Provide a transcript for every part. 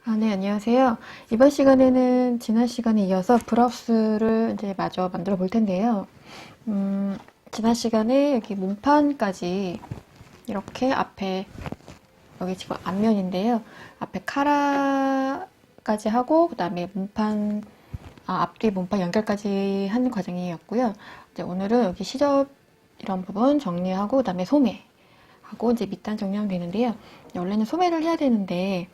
네, 안녕하세요. 이번 시간에는 지난 시간에 이어서 브라우스를 이제 마저 만들어 볼 텐데요. 지난 시간에 여기 몸판까지 이렇게 앞에, 여기 지금 앞면인데요. 앞에 카라까지 하고, 그 다음에 몸판, 앞뒤 몸판 연결까지 하는 과정이었고요. 이제 오늘은 여기 시접 이런 부분 정리하고, 그 다음에 소매 하고, 이제 밑단 정리하면 되는데요. 원래는 소매를 해야 되는데,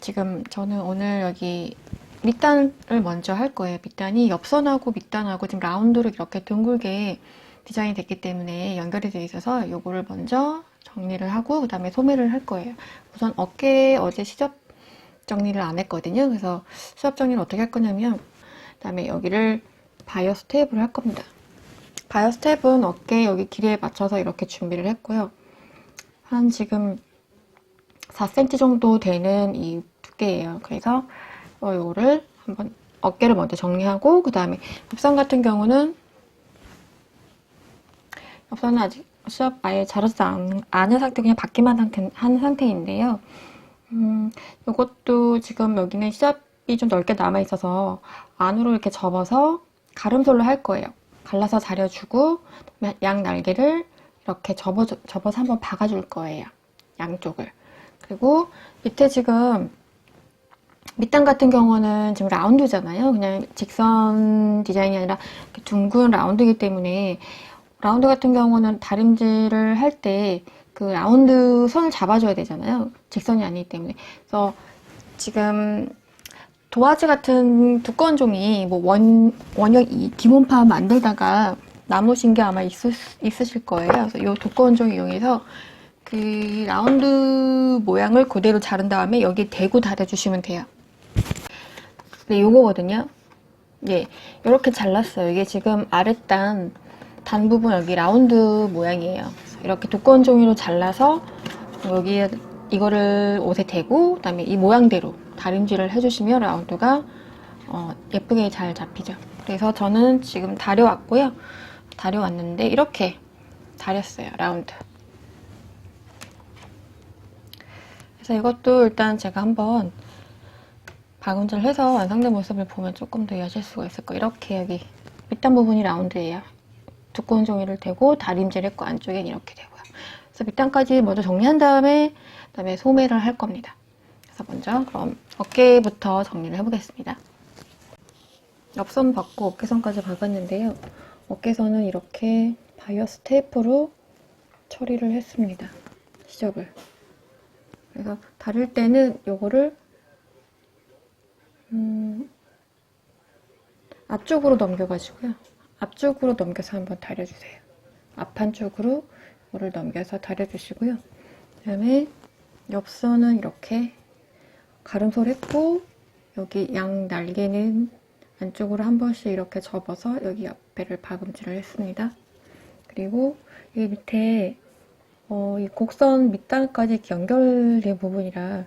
지금 저는 오늘 여기 밑단을 먼저 할 거예요. 밑단이 옆선하고 밑단하고 지금 라운드로 이렇게 둥글게 디자인이 됐기 때문에 연결이 되어 있어서 요거를 먼저 정리를 하고 그 다음에 소매를 할 거예요. 우선 어깨 어제 시접 정리를 안 했거든요. 그래서 시접 정리를 어떻게 할 거냐면 그 다음에 여기를 바이어스 테이프를 할 겁니다. 바이어스 테이프는 어깨 여기 길이에 맞춰서 이렇게 준비를 했고요. 한 지금 4cm 정도 되는 이 두께예요. 그래서 요거를 한번 어깨를 먼저 정리하고 그 다음에 옆선 같은 경우는 옆선은 아직 시접 아예 자르지 않은 상태 그냥 받기만 한 상태인데요. 요것도 지금 여기는 시접이 좀 넓게 남아 있어서 안으로 이렇게 접어서 가름솔로 할 거예요. 갈라서 자려주고 양 날개를 이렇게 접어서 한번 박아줄 거예요. 양쪽을. 그리고 밑에 지금 밑단 같은 경우는 지금 라운드잖아요. 그냥 직선 디자인이 아니라 둥근 라운드이기 때문에 라운드 같은 경우는 다림질을 할 때 그 라운드 선을 잡아줘야 되잖아요. 직선이 아니기 때문에. 그래서 지금 도화지 같은 두꺼운 종이 뭐 원형 기본판 만들다가 남으신 게 아마 있으실 거예요. 그래서 이 두꺼운 종이 이용해서 그 라운드 모양을 그대로 자른 다음에 여기 대고 다려주시면 돼요. 네, 요거거든요. 예, 이렇게 잘랐어요. 이게 지금 아랫단 단 부분 여기 라운드 모양이에요. 이렇게 두꺼운 종이로 잘라서 여기에 이거를 옷에 대고 그다음에 이 모양대로 다림질을 해주시면 라운드가 예쁘게 잘 잡히죠. 그래서 저는 지금 다려왔고요. 다려왔는데 이렇게 다렸어요. 라운드. 그래서 이것도 일단 제가 한번 박음질을 해서 완성된 모습을 보면 조금 더 이해하실 수가 있을 거예요. 이렇게 여기 밑단 부분이 라운드예요. 두꺼운 종이를 대고 다림질 했고 안쪽엔 이렇게 되고요. 그래서 밑단까지 먼저 정리한 다음에 그다음에 소매를 할 겁니다. 그래서 먼저 그럼 어깨부터 정리를 해보겠습니다. 옆선 받고 어깨선까지 박았는데요. 어깨선은 이렇게 바이어스 테이프로 처리를 했습니다. 시접을. 그래서 다릴 때는 요거를 앞쪽으로 넘겨가지고요. 앞쪽으로 넘겨서 한번 다려주세요. 앞한쪽으로 이거를 넘겨서 다려주시고요. 그 다음에 옆선은 이렇게 가름솔 했고 여기 양 날개는 안쪽으로 한 번씩 이렇게 접어서 여기 옆에를 박음질을 했습니다. 그리고 이 밑에 이 곡선 밑단까지 연결된 부분이라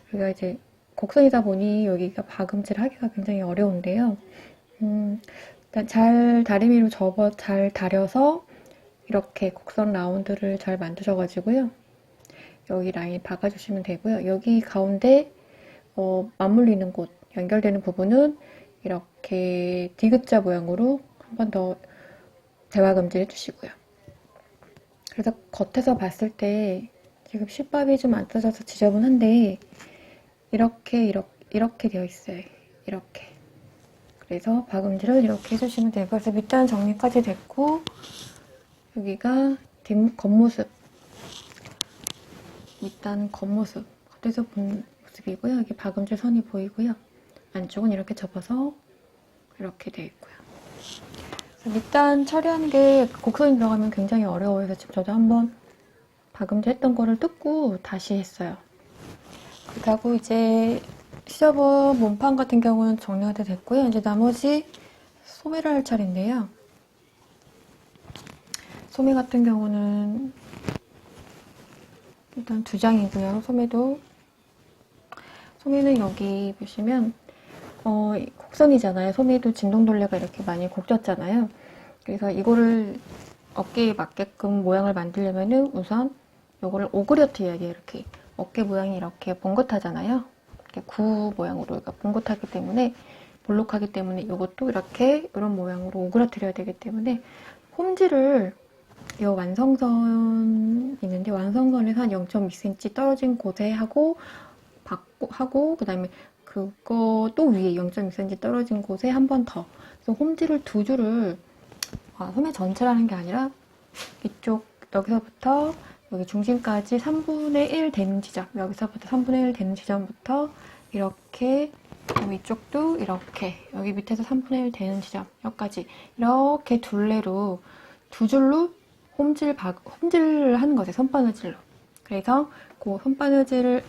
여기가 이제 곡선이다 보니 여기가 박음질 하기가 굉장히 어려운데요. 일단 잘 다리미로 접어 잘 다려서 이렇게 곡선 라운드를 잘 만드셔가지고요. 여기 라인 박아주시면 되고요. 여기 가운데 맞물리는 곳, 연결되는 부분은 이렇게 디귿자 모양으로 한 번 더 대화금질 해주시고요. 그래서 겉에서 봤을 때 지금 실밥이 좀 안 떠져서 지저분한데 이렇게 되어 있어요. 이렇게. 그래서 박음질을 이렇게 해주시면 되고 그래서 밑단 정리까지 됐고 여기가 겉모습 밑단 겉모습 겉에서 본 모습이고요. 여기 박음질 선이 보이고요. 안쪽은 이렇게 접어서 이렇게 되어 있고요. 밑단 처리하는 게 곡선이 들어가면 굉장히 어려워서 지금 저도 한번 박음질 했던 거를 뜯고 다시 했어요. 그렇게 하고 이제 시접은 몸판 같은 경우는 정리가 됐고요. 이제 나머지 소매를 할 차례인데요. 소매 같은 경우는 일단 2장이고요. 소매는 여기 보시면 곡선이잖아요. 소매도 진동돌레가 이렇게 많이 곡졌잖아요. 그래서 이거를 어깨에 맞게끔 모양을 만들려면은 우선 이거를 오그려뜨려야 돼요. 이렇게 어깨 모양이 이렇게 봉긋하잖아요. 이렇게 구 모양으로 여기가 봉긋하기 때문에 볼록하기 때문에 이것도 이렇게 이런 모양으로 오그라뜨려야 되기 때문에 홈질을 이 완성선 있는데 완성선에서 한 0.2cm 떨어진 곳에 하고 그 다음에 그거 또 위에 0.2cm 떨어진 곳에 한 번 더. 그래서 홈질을 두 줄을 소매 전체라는 게 아니라 이쪽 여기서부터 여기 중심까지 3분의 1 되는 지점, 여기서부터 3분의 1 되는 지점부터 이렇게, 그다음에 이쪽도 이렇게, 여기 밑에서 3분의 1 되는 지점, 여기까지 이렇게 둘레로 두 줄로 홈질을 하는 거죠. 손바느질로. 그래서 그 손바느질을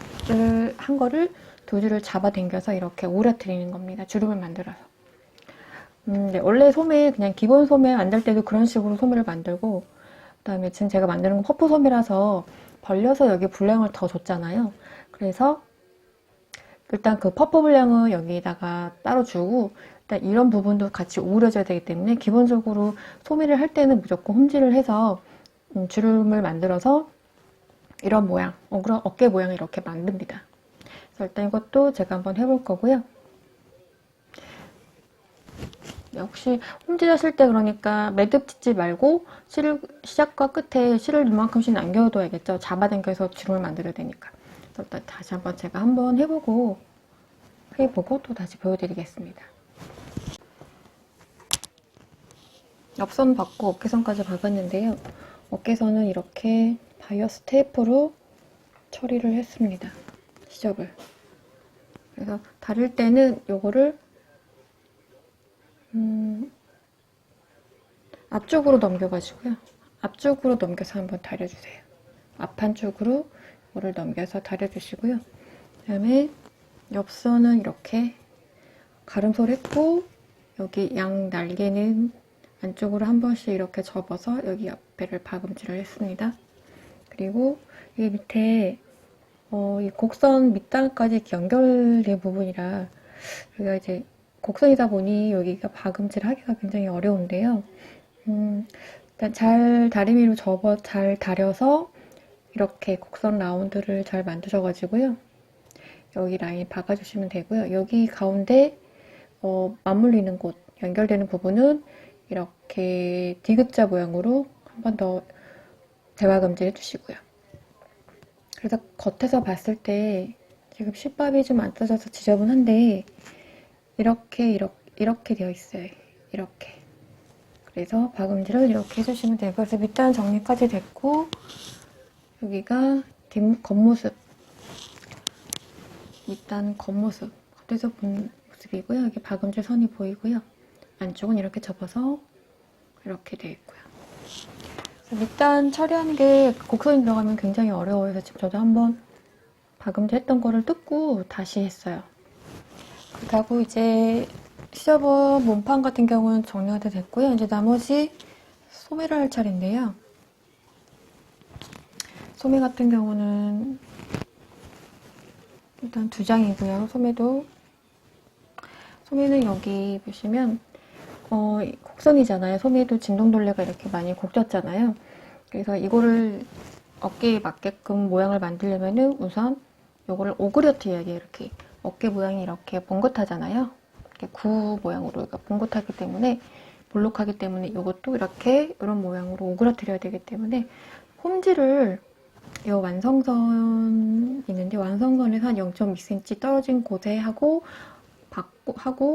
한 거를 두 줄을 잡아당겨서 이렇게 오려뜨리는 겁니다. 주름을 만들어서. 네, 원래 소매, 그냥 기본 소매 만들 때도 그런 식으로 소매를 만들고, 그 다음에 지금 제가 만드는 건 퍼프 소매라서 벌려서 여기 분량을 더 줬잖아요. 그래서 일단 그 퍼프 분량은 여기다가 따로 주고, 일단 이런 부분도 같이 오려져야 되기 때문에 기본적으로 소매를 할 때는 무조건 홈질을 해서 주름을 만들어서 이런 모양, 어깨 모양을 이렇게 만듭니다. 그래서 일단 이것도 제가 한번 해볼 거고요. 혹시 홈질하실 때 그러니까 매듭 짓지 말고 시작과 끝에 실을 이만큼씩 남겨둬야겠죠. 잡아당겨서 주름을 만들어야 되니까. 그래서 일단 다시 한번 제가 한번 해보고 또 다시 보여드리겠습니다. 옆선 받고 어깨선까지 박았는데요. 어깨선은 이렇게 바이어스 테이프로 처리를 했습니다. 시접을. 그래서 다릴 때는 요거를 앞쪽으로 넘겨가지고요. 앞쪽으로 넘겨서 한번 다려주세요. 앞한쪽으로 이거를 넘겨서 다려주시고요. 그 다음에 옆선은 이렇게 가름소를 했고, 여기 양 날개는 안쪽으로 한 번씩 이렇게 접어서 여기 옆에를 박음질을 했습니다. 그리고 이 밑에 이 곡선 밑단까지 이렇게 연결된 부분이라 여기가 이제 곡선이다 보니 여기가 박음질 하기가 굉장히 어려운데요. 일단 잘 다리미로 잘 다려서 이렇게 곡선 라운드를 잘 만드셔가지고요. 여기 라인 박아주시면 되고요. 여기 가운데 맞물리는 곳, 연결되는 부분은 이렇게 D자 모양으로 한 번 더 대박음질 해주시고요. 그래서 겉에서 봤을 때 지금 실밥이 좀 안 떠져서 지저분한데 이렇게 되어 있어요. 이렇게. 그래서 박음질을 이렇게 해주시면 되고, 그래서 밑단 정리까지 됐고, 여기가 겉모습. 밑단 겉모습. 겉에서 본 모습이고요. 여기 박음질 선이 보이고요. 안쪽은 이렇게 접어서 이렇게 되어 있고요. 밑단 처리하는 게 곡선이 들어가면 굉장히 어려워서 지금 저도 한번 박음질 했던 거를 뜯고 다시 했어요. 그렇다고 이제 시접은 몸판 같은 경우는 정리가 다 됐고요. 이제 나머지 소매를 할 차례인데요. 소매 같은 경우는 일단 2장이고요. 소매는 여기 보시면 곡선이잖아요. 소매도 진동돌레가 이렇게 많이 곡졌잖아요. 그래서 이거를 어깨에 맞게끔 모양을 만들려면은 우선 요거를 오그려뜨려야 돼요. 이렇게 어깨 모양이 이렇게 봉긋하잖아요. 이렇게 구 모양으로 여기가 봉긋하기 때문에 볼록하기 때문에 이것도 이렇게 이런 모양으로 오그라뜨려야 되기 때문에 홈질을 이 완성선 있는데 완성선에서 한 0.2cm 떨어진 곳에 하고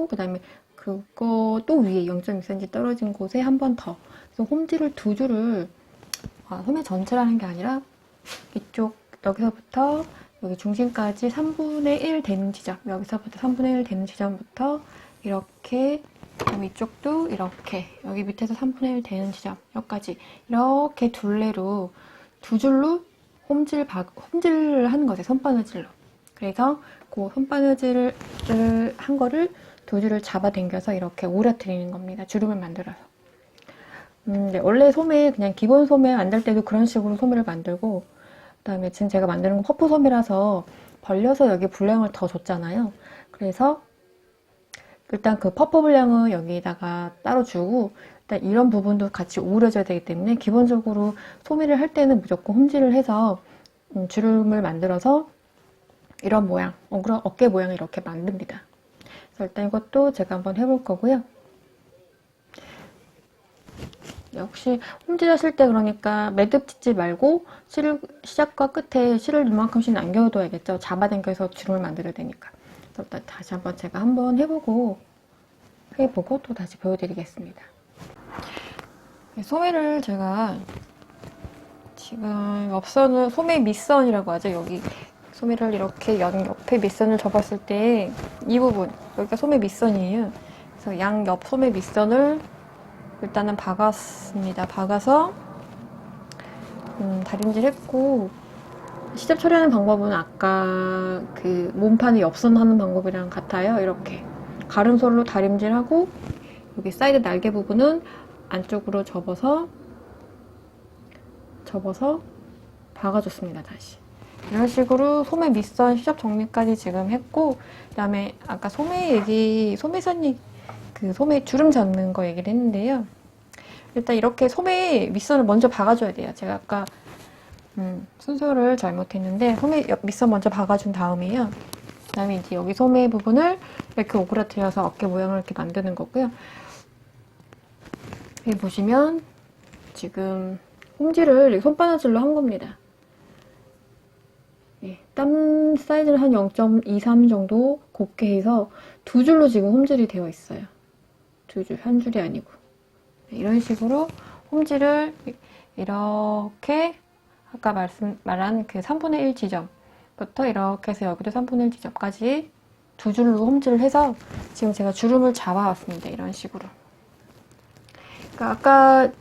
그 다음에 그거 또 위에 0.2cm 떨어진 곳에 한 번 더. 그래서 홈질을 두 줄을 소매 전체라는 게 아니라 이쪽 여기서부터 여기 중심까지 3분의 1 되는 지점, 여기서부터 3분의 1 되는 지점부터 이렇게, 그다음에 이쪽도 이렇게, 여기 밑에서 3분의 1 되는 지점, 여기까지 이렇게 둘레로 두 줄로 홈질을 하는 거죠. 손바느질로. 그래서 그 손바느질을 한 거를 두 줄을 잡아당겨서 이렇게 오려뜨리는 겁니다. 주름을 만들어서. 네, 원래 소매, 그냥 기본 소매 만들 때도 그런 식으로 소매를 만들고, 그 다음에 지금 제가 만드는 건 퍼프 소매라서 벌려서 여기 분량을 더 줬잖아요. 그래서 일단 그 퍼프 분량은 여기다가 따로 주고, 일단 이런 부분도 같이 오려져야 되기 때문에 기본적으로 소매를 할 때는 무조건 홈질을 해서 주름을 만들어서 이런 모양, 어깨 모양을 이렇게 만듭니다. 그래서 일단 이것도 제가 한번 해볼 거고요. 혹시 홈질 하실 때 그러니까 매듭 짓지 말고 시작과 끝에 실을 이만큼씩 남겨둬야겠죠. 잡아당겨서 주름을 만들어야 되니까. 그래서 일단 다시 한번 제가 한번 해보고 또 다시 보여드리겠습니다. 소매를 제가 지금 옆선은 소매 밑선이라고 하죠. 여기 소매를 이렇게 옆에 밑선을 접었을 때 이 부분, 여기가 소매 밑선이에요. 그래서 양옆 소매 밑선을 일단은 박았습니다. 박아서 다림질 했고, 시접 처리하는 방법은 아까 그 몸판에 옆선 하는 방법이랑 같아요. 이렇게 가름솔로 다림질하고 여기 사이드 날개 부분은 안쪽으로 접어서 박아줬습니다. 다시 이런 식으로 소매 밑선 시접 정리까지 지금 했고, 그 다음에 아까 소매선 그 소매 주름 잡는 거 얘기를 했는데요. 일단 이렇게 소매 밑선을 먼저 박아줘야 돼요. 제가 아까 순서를 잘못했는데 소매 밑선 먼저 박아준 다음에요. 그 다음에 이제 여기 소매 부분을 이렇게 오그라뜨려서 어깨 모양을 이렇게 만드는 거고요. 여기 보시면 지금 홈질을 손바느질로 한 겁니다. 땀 사이즈는 한 0.23 정도 곱게 해서 두 줄로 지금 홈질이 되어 있어요. 두 줄, 한 줄이 아니고. 이런 식으로 홈질을 이렇게 아까 말한 그 3분의 1 지점부터 이렇게 해서 여기도 3분의 1 지점까지 두 줄로 홈질을 해서 지금 제가 주름을 잡아왔습니다. 이런 식으로. 그러니까 아까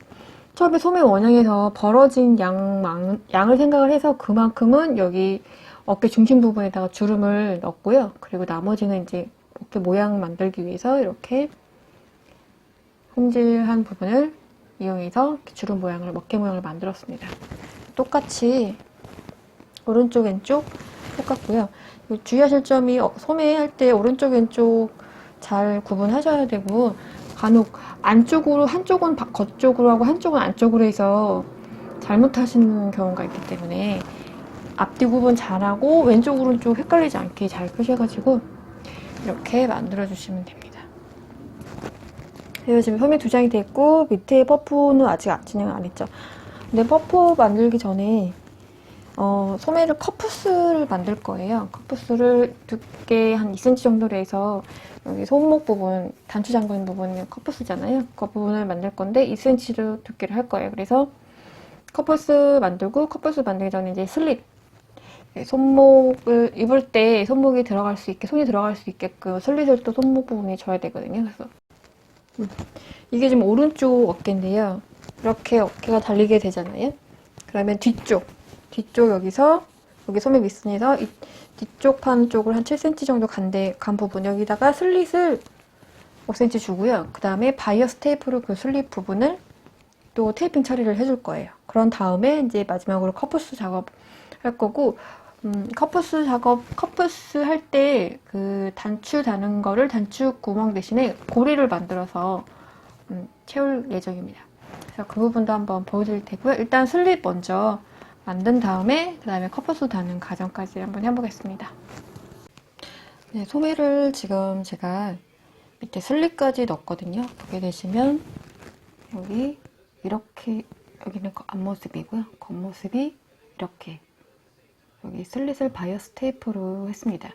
처음에 소매 원형에서 벌어진 양을 생각을 해서 그만큼은 여기 어깨 중심 부분에다가 주름을 넣었고요. 그리고 나머지는 이제 어깨 모양 만들기 위해서 이렇게 홈질한 부분을 이용해서 주름 모양을, 어깨 모양을 만들었습니다. 똑같이 오른쪽 왼쪽 똑같고요. 주의하실 점이 소매 할 때 오른쪽 왼쪽 잘 구분하셔야 되고, 간혹 안쪽으로 한쪽은 겉쪽으로 하고 한쪽은 안쪽으로 해서 잘못하시는 경우가 있기 때문에 앞뒤 구분 잘하고 왼쪽 오른쪽 헷갈리지 않게 잘 끄셔가지고 이렇게 만들어 주시면 됩니다. 그리고 지금 소매 두 장이 됐고, 밑에 퍼프는 아직 진행 안 했죠. 근데 퍼프 만들기 전에 소매를 커프스를 만들 거예요. 커프스를 두께 한 2cm 정도로 해서 여기 손목 부분, 단추 잠그는 부분이 커프스잖아요. 그 부분을 만들 건데 2cm로 두께를 할 거예요. 그래서 커프스 만들고, 커프스 만들기 전에 이제 슬립, 손목을 입을 때 손목이 들어갈 수 있게, 손이 들어갈 수 있게끔 슬릿을 또 손목 부분에 줘야 되거든요. 그래서 이게 지금 오른쪽 어깨인데요. 이렇게 어깨가 달리게 되잖아요. 그러면 뒤쪽 여기서 여기 소매 밑선에서 이 뒤쪽 판 쪽을 한 7cm 정도 간 부분, 여기다가 슬릿을 5cm 주고요. 그 다음에 바이어스 테이프로 그 슬릿 부분을 또 테이핑 처리를 해줄 거예요. 그런 다음에 이제 마지막으로 커프스 작업 할 거고, 커프스 할 때 그 단추 다는 거를 단추 구멍 대신에 고리를 만들어서 채울 예정입니다. 그래서 그 부분도 한번 보여드릴 테고요. 일단 슬립 먼저 만든 다음에 그 다음에 커프스 다는 과정까지 한번 해보겠습니다. 네, 소매를 지금 제가 밑에 슬립까지 넣었거든요. 보게 되시면 여기 이렇게, 여기는 앞모습이고요. 겉모습이 이렇게, 여기 슬릿을 바이어스 테이프로 했습니다.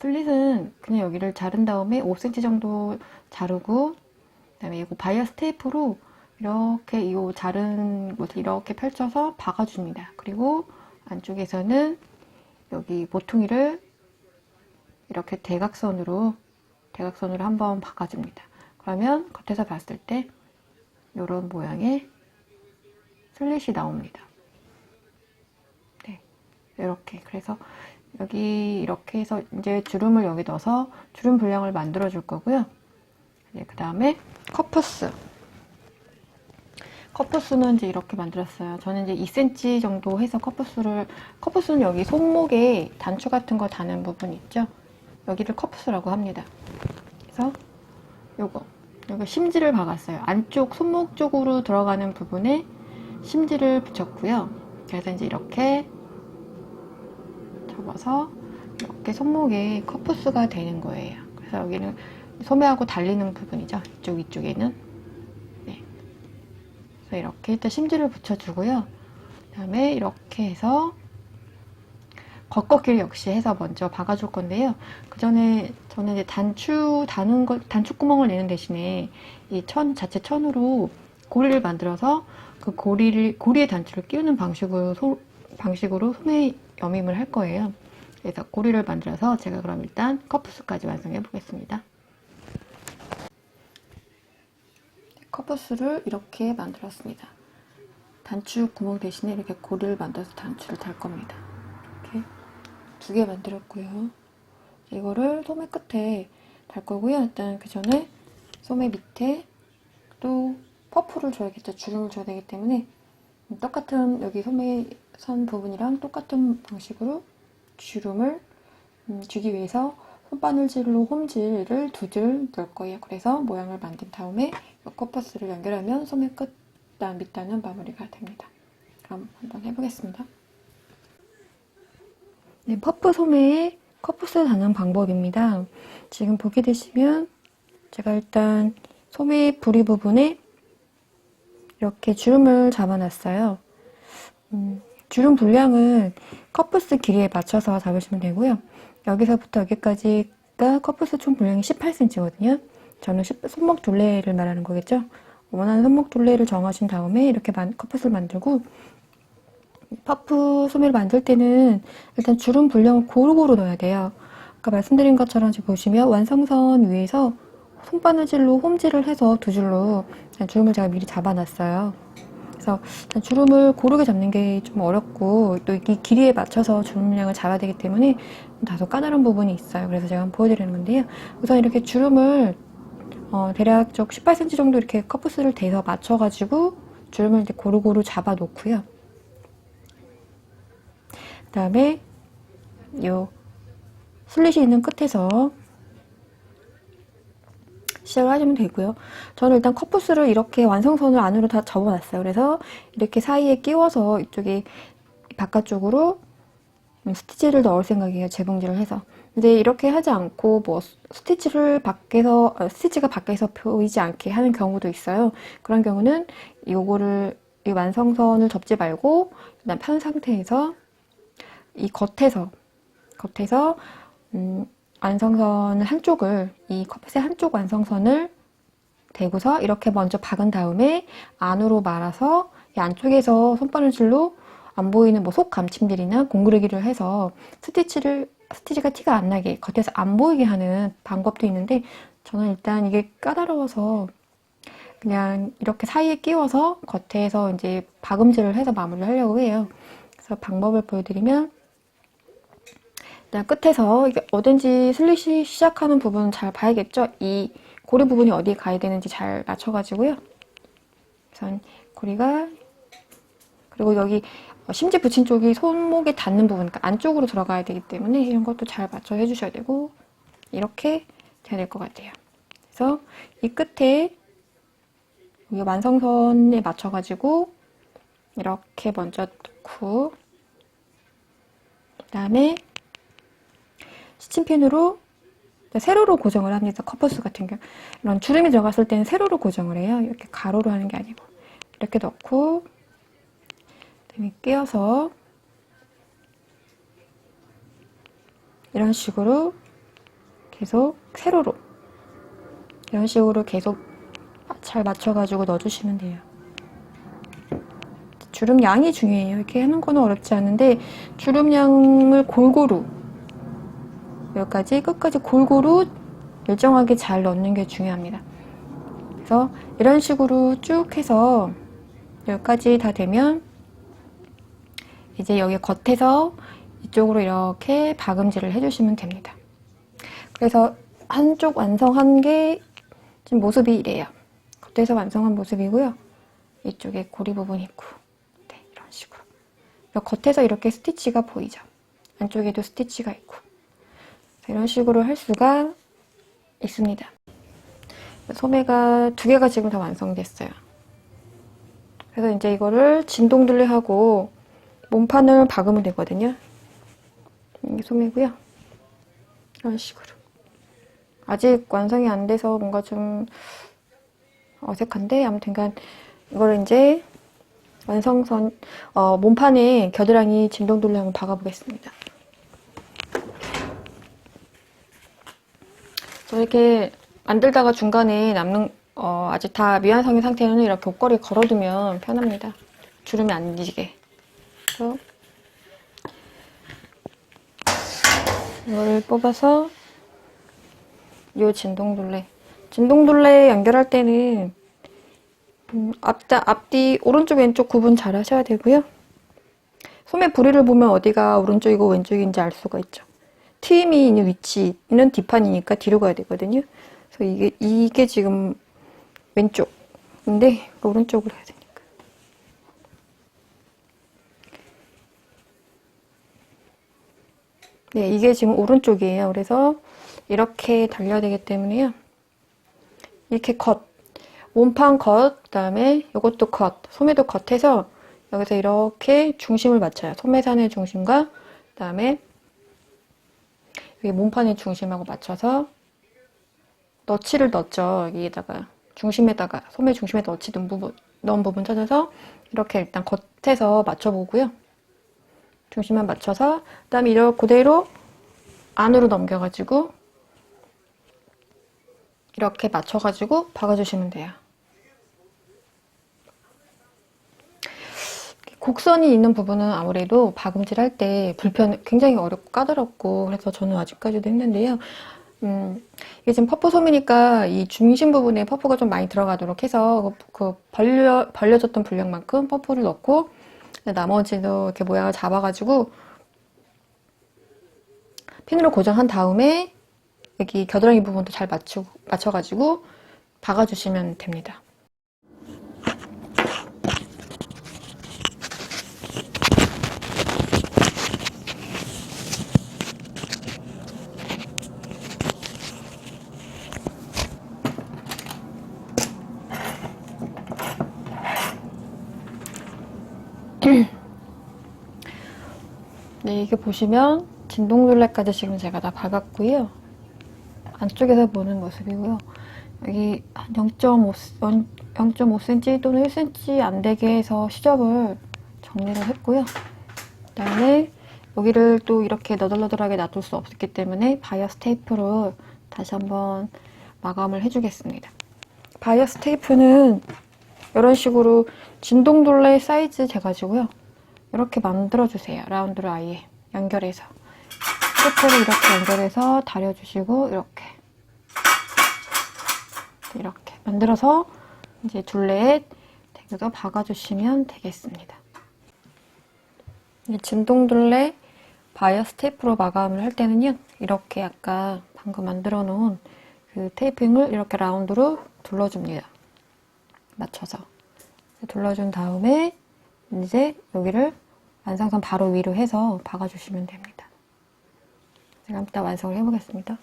슬릿은 그냥 여기를 자른 다음에 5cm 정도 자르고, 그 다음에 이거 바이어스 테이프로 이렇게 이 자른 곳을 이렇게 펼쳐서 박아줍니다. 그리고 안쪽에서는 여기 모퉁이를 이렇게 대각선으로 한번 박아줍니다. 그러면 겉에서 봤을 때 이런 모양의 슬릿이 나옵니다. 네, 이렇게. 그래서 여기 이렇게 해서 이제 주름을 여기 넣어서 주름 분량을 만들어 줄 거고요. 네, 그 다음에 커프스는 이제 이렇게 만들었어요. 저는 이제 2cm 정도 해서 커프스는 여기 손목에 단추 같은 거 다는 부분 있죠? 여기를 커프스라고 합니다. 그래서 요거 심지를 박았어요. 안쪽 손목 쪽으로 들어가는 부분에 심지를 붙였고요. 그래서 이제 이렇게 접어서 이렇게 손목에 커프스가 되는 거예요. 그래서 여기는 소매하고 달리는 부분이죠. 이쪽에는. 네. 그래서 이렇게 일단 심지를 붙여주고요. 그 다음에 이렇게 해서 겉꺾기를 역시 해서 먼저 박아줄 건데요. 그 전에 저는 이제 단추구멍을 내는 대신에 이 자체 천으로 고리를 만들어서 그 고리에 단추를 끼우는 방식으로 소매 여밈을 할 거예요. 그래서 고리를 만들어서 제가 그럼 일단 커프스까지 완성해 보겠습니다. 커프스를 이렇게 만들었습니다. 단추 구멍 대신에 이렇게 고리를 만들어서 단추를 달 겁니다. 이렇게 2개 만들었고요. 이거를 소매 끝에 달 거고요. 일단 그 전에 소매 밑에 또 퍼프를 줘야겠죠. 주름을 줘야 되기 때문에 똑같은 여기 소매선 부분이랑 똑같은 방식으로 주름을 주기 위해서 손바늘질로 홈질을 2줄 넣을 거예요. 그래서 모양을 만든 다음에 이 커퍼스를 연결하면 소매 끝 밑단은 마무리가 됩니다. 그럼 한번 해보겠습니다. 네, 퍼프 소매에 커프스 다는 방법입니다. 지금 보게 되시면 제가 일단 소매 부리 부분에 이렇게 주름을 잡아놨어요. 주름 분량은 커프스 길이에 맞춰서 잡으시면 되고요. 여기서부터 여기까지가 커프스 총 분량이 18cm거든요. 저는 손목 둘레를 말하는 거겠죠. 원하는 손목 둘레를 정하신 다음에 이렇게 커프스를 만들고, 퍼프 소매를 만들 때는 일단 주름 분량을 고루고루 넣어야 돼요. 아까 말씀드린 것처럼 지금 보시면 완성선 위에서 손바느질로 홈질을 해서 2줄로 주름을 제가 미리 잡아놨어요. 그래서 주름을 고르게 잡는 게 좀 어렵고 또 이 길이에 맞춰서 주름량을 잡아야 되기 때문에 다소 까다로운 부분이 있어요. 그래서 제가 한번 보여드리는 건데요. 우선 이렇게 주름을 대략적 18cm 정도 이렇게 커프스를 대서 맞춰가지고 주름을 이제 고루고루 잡아 놓고요. 그 다음에 요 슬릿이 있는 끝에서 시작을 하시면 되고요. 저는 일단 커프스를 이렇게 완성선을 안으로 다 접어놨어요. 그래서 이렇게 사이에 끼워서 이쪽에 바깥쪽으로 스티치를 넣을 생각이에요. 재봉질을 해서. 근데 이렇게 하지 않고 뭐 스티치가 밖에서 보이지 않게 하는 경우도 있어요. 그런 경우는 이 완성선을 접지 말고 일단 편 상태에서 이 겉에서 완성선 한쪽을, 이 커프스의 한쪽 완성선을 대고서 이렇게 먼저 박은 다음에 안으로 말아서 이 안쪽에서 손바느질로 안 보이는 뭐 속 감침질이나 공그르기를 해서 스티치가 티가 안 나게 겉에서 안 보이게 하는 방법도 있는데, 저는 일단 이게 까다로워서 그냥 이렇게 사이에 끼워서 겉에서 이제 박음질을 해서 마무리를 하려고 해요. 그래서 방법을 보여드리면, 일단 끝에서 이게 어딘지 슬릿이 시작하는 부분 잘 봐야겠죠? 이 고리 부분이 어디에 가야 되는지 잘 맞춰가지고요. 우선 고리가, 그리고 여기 심지 붙인 쪽이 손목에 닿는 부분, 그러니까 안쪽으로 들어가야 되기 때문에 이런 것도 잘 맞춰 해주셔야 되고, 이렇게 돼야 될 것 같아요. 그래서 이 끝에 여기 완성선에 맞춰가지고 이렇게 먼저 넣고, 그 다음에 스친핀으로 세로로 고정을 합니다. 커프스 같은 경우 이런 주름이 들어갔을 때는 세로로 고정을 해요. 이렇게 가로로 하는 게 아니고 이렇게 넣고, 그다음에 끼워서 이런 식으로 계속 세로로 이런 식으로 계속 잘 맞춰가지고 넣어주시면 돼요. 주름 양이 중요해요. 이렇게 하는 거는 어렵지 않은데 주름 양을 골고루 여기까지 끝까지 골고루 일정하게 잘 넣는 게 중요합니다. 그래서 이런 식으로 쭉 해서 여기까지 다 되면 이제 여기 겉에서 이쪽으로 이렇게 박음질을 해주시면 됩니다. 그래서 한쪽 완성한 게 지금 모습이 이래요. 겉에서 완성한 모습이고요. 이쪽에 고리 부분이 있고, 네, 이런 식으로. 겉에서 이렇게 스티치가 보이죠. 안쪽에도 스티치가 있고. 이런 식으로 할 수가 있습니다. 소매가 2개가 지금 다 완성됐어요. 그래서 이제 이거를 진동들레하고 몸판을 박으면 되거든요. 이게 소매고요. 이런 식으로. 아직 완성이 안 돼서 뭔가 좀 어색한데, 아무튼 이걸 이제 완성선, 몸판에 겨드랑이 진동돌레 한번 박아보겠습니다. 이렇게 만들다가 중간에 남는, 아직 다 미완성인 상태는 이렇게 옷걸이 걸어두면 편합니다. 주름이 안 지게. 그래서 이걸 뽑아서 이 진동돌레 연결할 때는 앞뒤 오른쪽 왼쪽 구분 잘 하셔야 되고요. 소매 부리를 보면 어디가 오른쪽이고 왼쪽인지 알 수가 있죠. 트임이 있는 위치는 뒷판이니까 뒤로 가야 되거든요. 그래서 이게 지금 왼쪽인데 오른쪽으로 해야 되니까. 네, 이게 지금 오른쪽이에요. 그래서 이렇게 달려야 되기 때문에요. 이렇게 몸판 컷, 그 다음에 이것도 컷, 소매도 컷해서 여기서 이렇게 중심을 맞춰요. 소매산의 중심과 그 다음에 여기 몸판의 중심하고 맞춰서 너치를 넣었죠. 여기에다가 중심에다가 소매 중심에 넣은 부분 찾아서 이렇게 일단 겉에서 맞춰보고요. 중심만 맞춰서 그 다음에 이렇게 그대로 안으로 넘겨가지고 이렇게 맞춰가지고 박아주시면 돼요. 곡선이 있는 부분은 아무래도 박음질 할 때 굉장히 어렵고 까다롭고 그래서 저는 아직까지도 했는데요. 이게 지금 퍼프 솜이니까 이 중심 부분에 퍼프가 좀 많이 들어가도록 해서 벌려졌던 분량만큼 퍼프를 넣고 나머지도 이렇게 모양을 잡아가지고 핀으로 고정한 다음에 여기 겨드랑이 부분도 잘 맞춰가지고 박아주시면 됩니다. 네, 이게 보시면 진동둘레까지 지금 제가 다 박았고요. 안쪽에서 보는 모습이고요. 여기 한 0.5cm 또는 1cm 안 되게 해서 시접을 정리를 했고요. 그 다음에 여기를 또 이렇게 너덜너덜하게 놔둘 수 없기 때문에 바이어스 테이프로 다시 한번 마감을 해주겠습니다. 바이어스 테이프는 이런 식으로 진동둘레 사이즈 재가지고요. 이렇게 만들어주세요. 라운드로 아예 연결해서. 테이프를 이렇게 연결해서 다려주시고 이렇게 만들어서 이제 둘레에 대고서 박아주시면 되겠습니다. 진동둘레 바이어스 테이프로 마감을 할 때는요. 이렇게 아까 방금 만들어 놓은 그 테이핑을 이렇게 라운드로 둘러줍니다. 맞춰서 둘러준 다음에 이제 여기를 완성선 바로 위로 해서 박아주시면 됩니다. 제가 이따 완성을 해보겠습니다.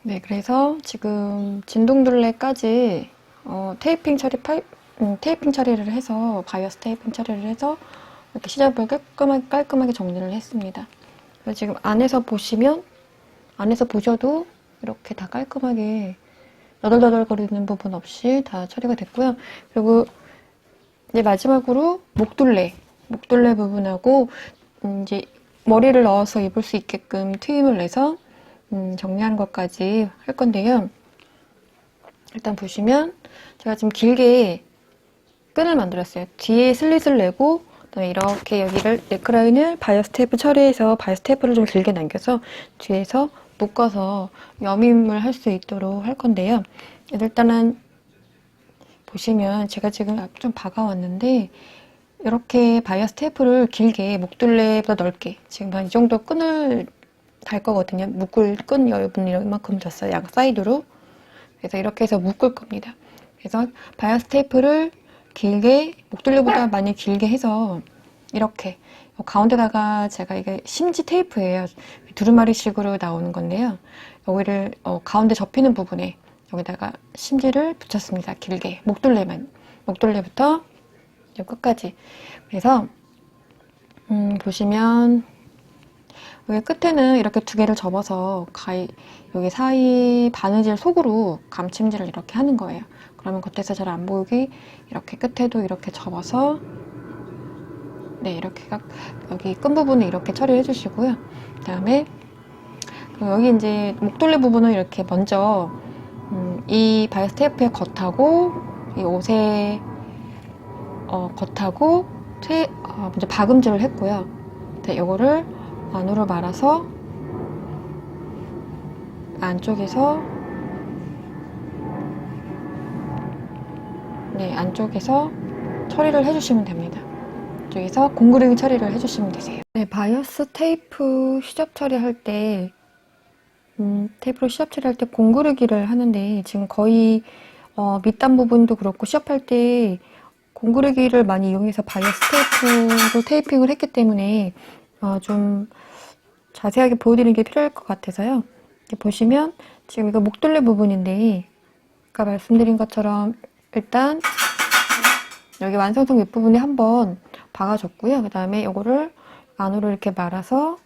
네, 그래서 지금 진동둘레까지 테이핑 처리를 해서 바이어스 테이핑 처리를 해서 이렇게 시접을 깔끔하게 정리를 했습니다. 그래서 지금 안에서 보셔도 이렇게 다 깔끔하게 너덜너덜거리는 부분 없이 다 처리가 됐고요. 그리고 이제 마지막으로 목둘레 부분하고 이제 머리를 넣어서 입을 수 있게끔 트임을 내서 정리하는 것까지 할 건데요. 일단 보시면 제가 지금 길게 끈을 만들었어요. 뒤에 슬릿을 내고 그다음에 이렇게 여기를 넥라인을 바이어스 테이프 처리해서 바이어스 테이프를 좀 길게 남겨서 뒤에서 묶어서 여밈을 할 수 있도록 할 건데요. 일단은 보시면 제가 지금 좀 박아왔는데 이렇게 바이어스 테이프를 길게 목둘레보다 넓게 지금 한 이 정도 끈을 달 거거든요. 묶을 끈 여분 이만큼 줬어요. 양 사이드로. 그래서 이렇게 해서 묶을 겁니다. 그래서 바이어스 테이프를 길게 목둘레보다 많이 길게 해서 이렇게 가운데다가 제가 이게 심지 테이프예요. 두루마리식으로 나오는 건데요. 여기를 가운데 접히는 부분에 여기다가 심지를 붙였습니다. 길게 목둘레부터 끝까지. 그래서 보시면 여기 끝에는 이렇게 두 개를 접어서 여기 사이 바느질 속으로 감침질을 이렇게 하는 거예요. 그러면 겉에서 잘 안 보이게 이렇게 끝에도 이렇게 접어서 네, 이렇게 여기 끈 부분을 이렇게 처리해 주시고요. 그다음에 여기 이제 목돌레 부분은 이렇게 먼저 이 바이어스 테이프의 겉하고 이 옷의 겉하고 먼저 박음질을 했고요. 네, 이거를 안으로 말아서 안쪽에서 처리를 해주시면 됩니다. 이쪽에서 공구르기 처리를 해주시면 되세요. 네, 바이어스 테이프 시접 처리할 때 테이프로 시접 처리할 때 공구르기를 하는데 지금 거의 밑단 부분도 그렇고 시접할 때 공구르기를 많이 이용해서 바이어스 테이프로 테이핑을 했기 때문에 좀 자세하게 보여드리는 게 필요할 것 같아서요. 이렇게 보시면 지금 이거 목둘레 부분인데 아까 말씀드린 것처럼 일단 여기 완성성 윗부분에 한번 박아줬고요. 그 다음에 이거를 안으로 이렇게 말아서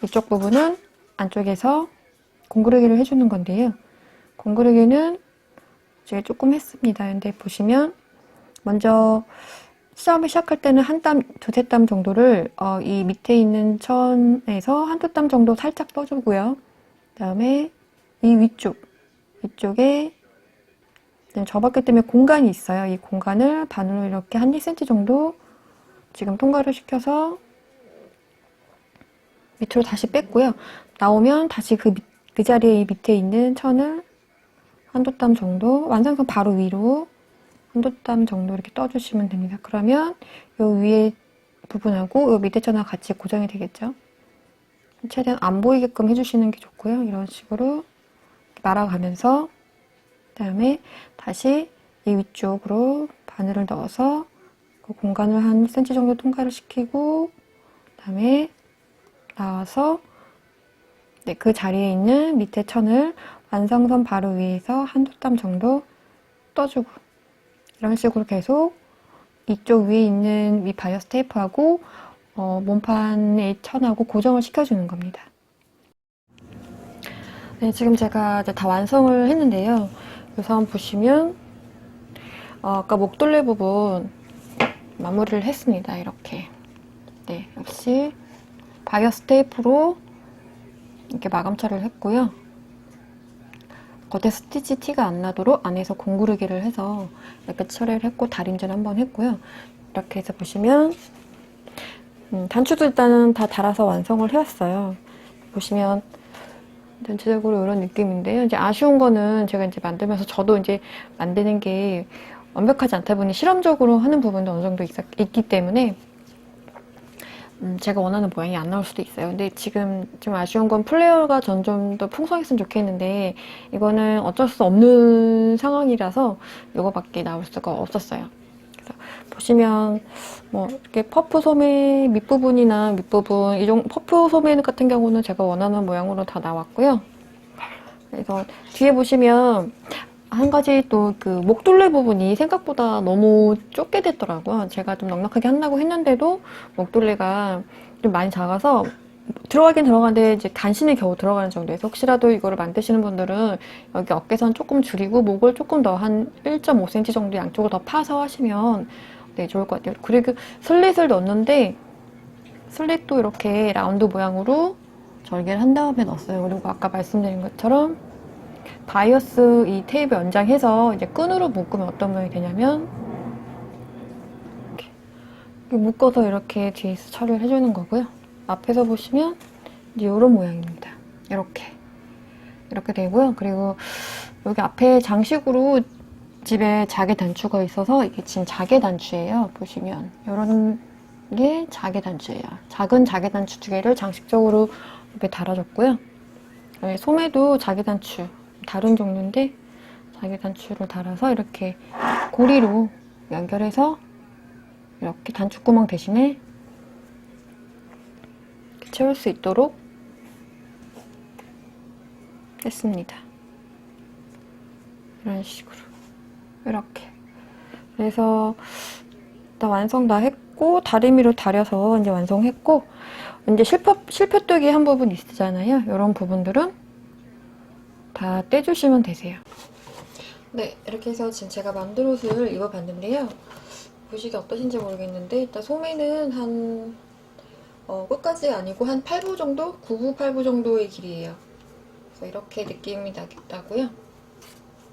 이쪽 부분은 안쪽에서 공구르기를 해주는 건데요. 공구르기는 제가 조금 했습니다. 근데 보시면 먼저 처음에 시작할 때는 한 땀, 두세 땀 정도를 이 밑에 있는 천에서 한두 땀 정도 살짝 떠주고요. 그 다음에 이 위쪽에 접었기 때문에 공간이 있어요. 이 공간을 반으로 이렇게 한 1cm 정도 지금 통과를 시켜서 밑으로 다시 뺐고요. 나오면 다시 그 자리에 이 밑에 있는 천을 한두 땀 정도, 완성선 바로 위로 한두 땀 정도 이렇게 떠주시면 됩니다. 그러면 이 위에 부분하고 이 밑에 천하고 같이 고정이 되겠죠. 최대한 안 보이게끔 해주시는 게 좋고요. 이런 식으로 말아가면서 그 다음에 다시 이 위쪽으로 바늘을 넣어서 그 공간을 한 1cm 정도 통과를 시키고 그 다음에 나와서 네, 그 자리에 있는 밑에 천을 완성선 바로 위에서 한두 땀 정도 떠주고 이런 식으로 계속 이쪽 위에 있는 위 바이어스 테이프하고 몸판의 천하고 고정을 시켜주는 겁니다. 네, 지금 제가 이제 다 완성을 했는데요. 여기서 한번 보시면 아까 목둘레 부분 마무리를 했습니다. 이렇게 네, 역시 바이어스 테이프로 이렇게 마감 처리를 했고요. 겉에 스티치 티가 안 나도록 안에서 공구르기를 해서 이렇게 처리를 했고 다림질 한번 했고요. 이렇게 해서 보시면 단추도 일단은 다 달아서 완성을 해왔어요. 보시면 전체적으로 이런 느낌인데요. 이제 아쉬운 거는 제가 이제 만들면서 저도 이제 만드는 게 완벽하지 않다 보니 실험적으로 하는 부분도 어느 정도 있기 때문에 제가 원하는 모양이 안 나올 수도 있어요. 근데 지금 좀 아쉬운 건 플레이어가 전 좀 더 풍성했으면 좋겠는데 이거는 어쩔 수 없는 상황이라서 이거밖에 나올 수가 없었어요. 그래서 보시면 뭐 이렇게 퍼프 소매 밑부분이나 밑부분 이종 퍼프 소매 같은 경우는 제가 원하는 모양으로 다 나왔고요. 그래서 뒤에 보시면 한 가지 또 그 목둘레 부분이 생각보다 너무 좁게 됐더라고요. 제가 좀 넉넉하게 한다고 했는데도 목둘레가 좀 많이 작아서 들어가긴 들어가는데 이제 간신히 겨우 들어가는 정도에서 혹시라도 이거를 만드시는 분들은 여기 어깨선 조금 줄이고 목을 조금 더 한 1.5cm 정도 양쪽으로 더 파서 하시면 네, 좋을 것 같아요. 그리고 슬릿을 넣었는데 슬릿도 이렇게 라운드 모양으로 절개를 한 다음에 넣었어요. 그리고 아까 말씀드린 것처럼 바이어스 이 테이프 연장해서 이제 끈으로 묶으면 어떤 모양이 되냐면 이렇게 묶어서 이렇게 뒤에서 처리를 해주는 거고요. 앞에서 보시면 이제 이런 모양입니다. 이렇게 되고요. 그리고 여기 앞에 장식으로 집에 자개 단추가 있어서 이게 지금 자개 단추예요. 보시면 이런 게 자개 단추예요. 작은 자개 단추 두 개를 장식적으로 이렇게 달아줬고요. 소매도 자개 단추 다른 종류인데 자개 단추를 달아서 이렇게 고리로 연결해서 이렇게 단추구멍 대신에 채울 수 있도록 했습니다. 이런 식으로 이렇게 그래서 다 완성 다 했고 다리미로 다려서 이제 완성했고 이제 실표뜨기 한 부분 있잖아요. 이런 부분들은 다 떼주시면 되세요. 네, 이렇게 해서 지금 제가 만든 옷을 입어봤는데요. 보시기 어떠신지 모르겠는데 일단 소매는 한 끝까지 아니고 한 8부 정도? 9부, 8부 정도의 길이에요. 그래서 이렇게 느낌이 나고요.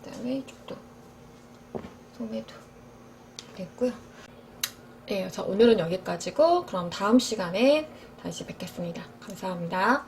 그 다음에 이쪽도 소매도 됐고요. 네, 그래서 오늘은 여기까지고 그럼 다음 시간에 다시 뵙겠습니다. 감사합니다.